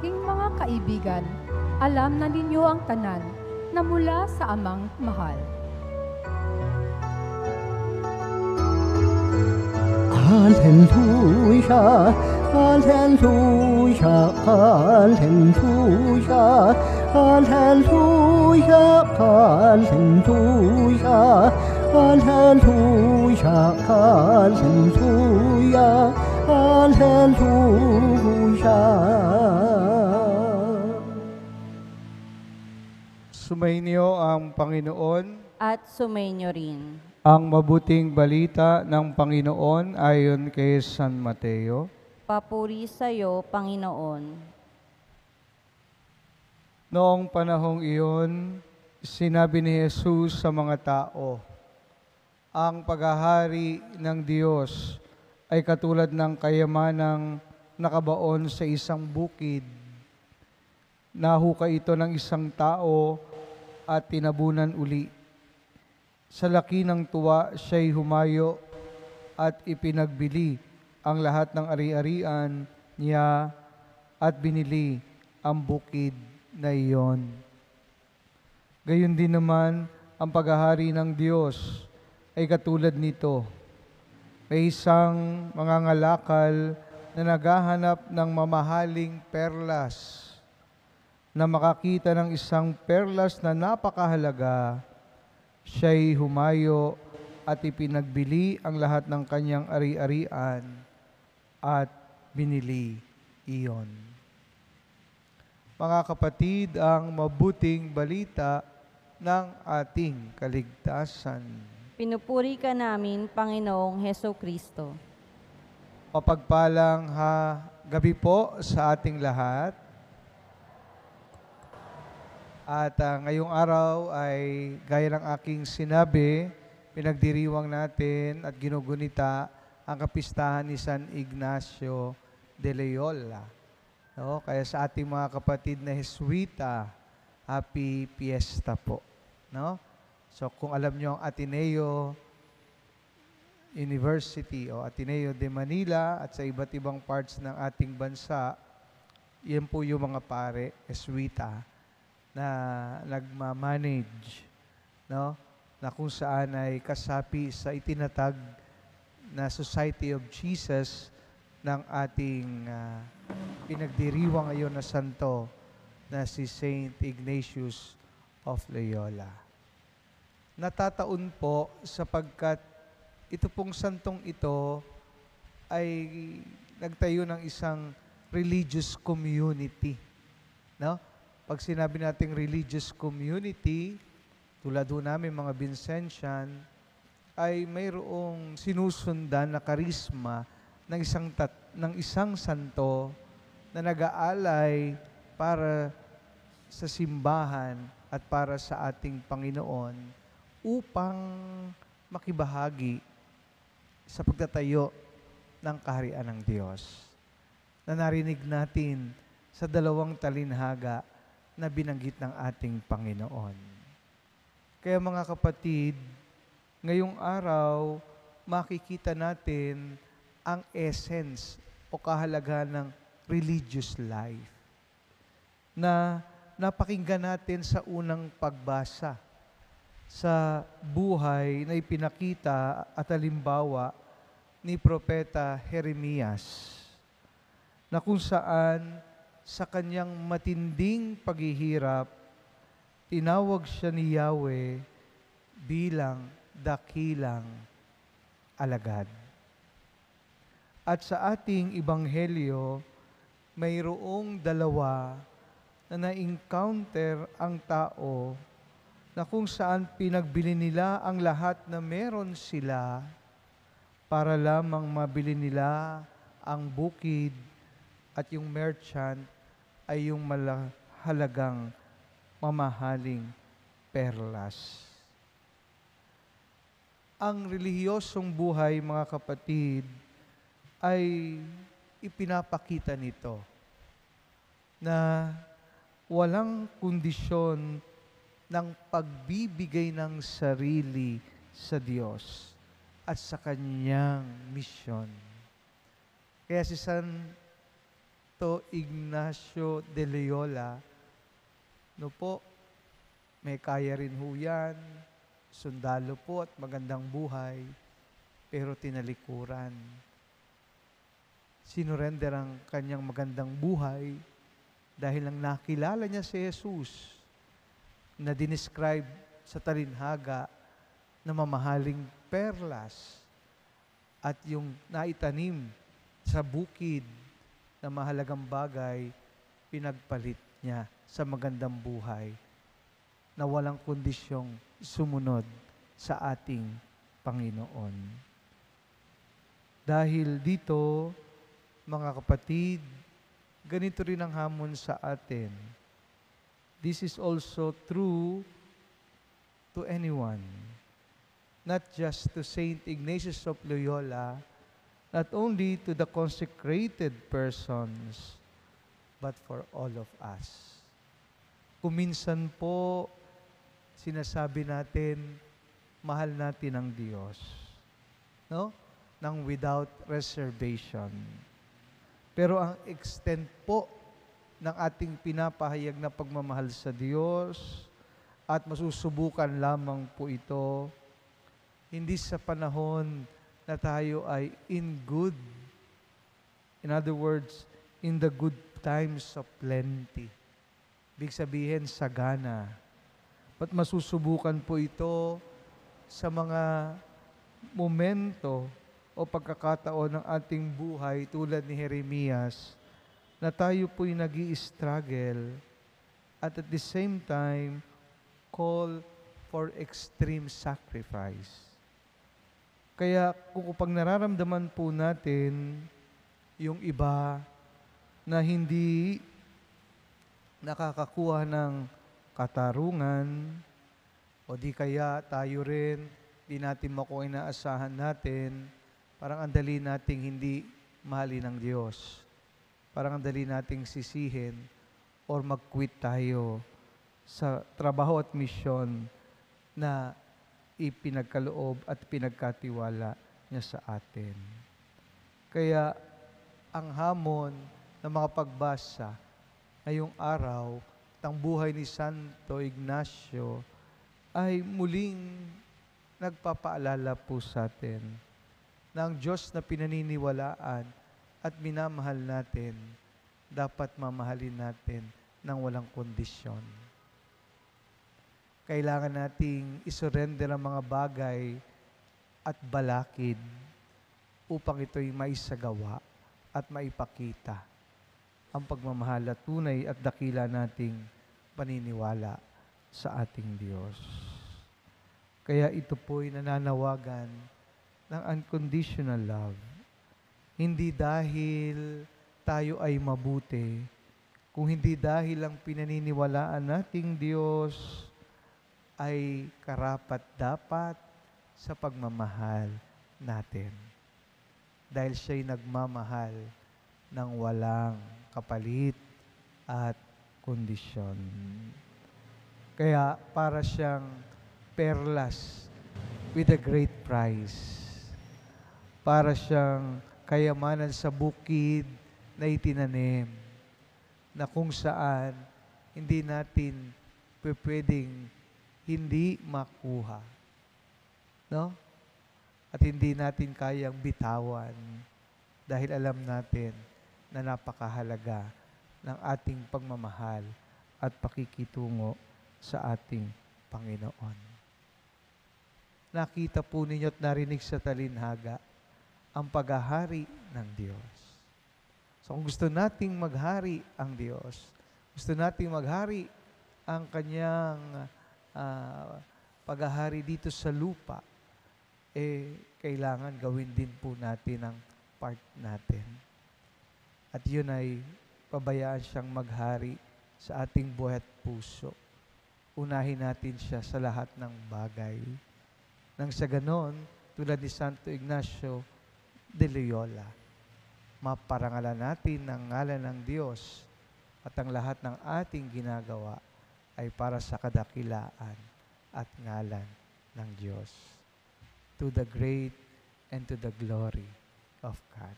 aking mga kaibigan, alam na ninyo ang tanan na mula sa amang mahal. Hallelujah, hallelujah, hallelujah, hallelujah, hallelujah, hallelujah, hallelujah, hallelujah. Sumainyo ang Panginoon. At sumainyo rin. Ang mabuting balita ng Panginoon ayon kay San Mateo. Papuri sa iyo, Panginoon. Noong panahong iyon, sinabi ni Jesus sa mga tao, ang paghahari ng Diyos ay katulad ng kayamanang nakabaon sa isang bukid. Nahukay ito ng isang tao at tinabunan uli. Sa laki ng tuwa, siya'y humayo at ipinagbili ang lahat ng ari-arian niya at binili ang bukid na iyon. Gayon din naman, ang paghahari ng Diyos ay katulad nito. May isang mangangalakal na naghahanap ng mamahaling perlas. Na makakita ng isang perlas na napakahalaga, siya'y humayo at ipinagbili ang lahat ng kanyang ari-arian at binili iyon. Mga kapatid, ang mabuting balita ng ating kaligtasan. Pinupuri ka namin, Panginoong Hesukristo. Mapagpalang gabi po sa ating lahat. At ngayong araw ay gaya ng aking sinabi, pinagdiriwang natin at ginugunita ang kapistahan ni San Ignacio de Loyola. No? Kaya sa ating mga kapatid na Jesuita, happy fiesta po. No? So kung alam nyo ang Ateneo University o Ateneo de Manila at sa iba't ibang parts ng ating bansa, yan po yung mga pare, Jesuita, na nagmamanage, no? Na kung saan ay kasapi sa itinatag na Society of Jesus ng ating pinagdiriwang ngayon na santo na si Saint Ignatius of Loyola. Natataon po sapagkat ito pong santong ito ay nagtayo ng isang religious community, no? Pag sinabi nating religious community, tulad ho namin mga Vincentian, ay mayroong sinusundan na karisma ng isang santo na nag-aalay para sa simbahan at para sa ating Panginoon upang makibahagi sa pagtatayo ng kaharian ng Diyos. Na narinig natin sa dalawang talinhaga na binanggit ng ating Panginoon. Kaya mga kapatid, ngayong araw, makikita natin ang essence o kahalagahan ng religious life na napakinggan natin sa unang pagbasa sa buhay na ipinakita at halimbawa ni Propeta Jeremias, na kung saan sa kanyang matinding paghihirap, tinawag siya ni Yahweh bilang dakilang alagad. At sa ating Ebanghelyo, mayroong dalawa na na-encounter ang tao na kung saan pinagbili nila ang lahat na meron sila para lamang mabili nila ang bukid at yung merchant ay yung malahalagang mamahaling perlas. Ang relihiyosong buhay, mga kapatid, ay ipinapakita nito na walang kondisyon ng pagbibigay ng sarili sa Diyos at sa Kanyang misyon. Kaya si San Santo Ignacio de Loyola, no po, may kaya rin ho yan, sundalo po at magandang buhay, pero tinalikuran. Sinurrender ang kanyang magandang buhay dahil lang nakilala niya si Jesus na dinescribe sa talinhaga na mamahaling perlas at yung naitanim sa bukid na mahalagang bagay, pinagpalit niya sa magandang buhay na walang kondisyong sumunod sa ating Panginoon. Dahil dito, mga kapatid, ganito rin ang hamon sa atin. This is also true to anyone, not just to Saint Ignatius of Loyola, not only to the consecrated persons, but for all of us. Kung minsan po, sinasabi natin, mahal natin ang Diyos. No? Nang without reservation. Pero ang extent po ng ating pinapahayag na pagmamahal sa Diyos at masusubukan lamang po ito, hindi sa panahon na tayo ay in good. In other words, in the good times of plenty. Ibig sabihin, sagana. But masusubukan po ito sa mga momento o pagkakataon ng ating buhay tulad ni Jeremias na tayo po'y nag-i-struggle at the same time call for extreme sacrifice. Kaya kung pag nararamdaman po natin yung iba na hindi nakakakuha ng katarungan o di kaya tayo rin, di natin makuha inaasahan natin, parang ang dali nating hindi mahalin ng Diyos. Parang ang dali nating sisihin or mag-quit tayo sa trabaho at misyon na ipinagkaloob at pinagkatiwala niya sa atin. Kaya ang hamon na mga pagbasa ngayong araw, ang buhay ni Santo Ignacio ay muling nagpapaalala po sa atin na ang Diyos na pinaniniwalaan at minamahal natin, dapat mamahalin natin ng walang kondisyon. Kailangan nating isurrender ang mga bagay at balakid upang ito'y maisagawa at maipakita ang pagmamahal at tunay at dakila nating paniniwala sa ating Diyos. Kaya ito po'y nananawagan ng unconditional love. Hindi dahil tayo ay mabuti, kung hindi dahil ang pinaniniwalaan nating Diyos ay karapat-dapat sa pagmamahal natin. Dahil siya'y nagmamahal ng walang kapalit at kondisyon. Kaya para siyang perlas with a great price. Para siyang kayamanan sa bukid na itinanim na kung saan hindi natin pwedeng hindi makuha. No? At hindi natin kayang bitawan dahil alam natin na napakahalaga ng ating pagmamahal at pakikitungo sa ating Panginoon. Nakita po ninyo at narinig sa talinhaga ang paghahari ng Diyos. So kung gusto nating maghari ang Diyos, gusto nating maghari ang kanyang paghahari dito sa lupa, kailangan gawin din po natin ang part natin. At yun ay pabayaan siyang maghari sa ating buhay at puso. Unahin natin siya sa lahat ng bagay. Nang sa ganon, tulad ni Santo Ignacio de Loyola, maparangalan natin ang ngalan ng Diyos at ang lahat ng ating ginagawa ay para sa kadakilaan at ngalan ng Diyos. To the great and to the glory of God.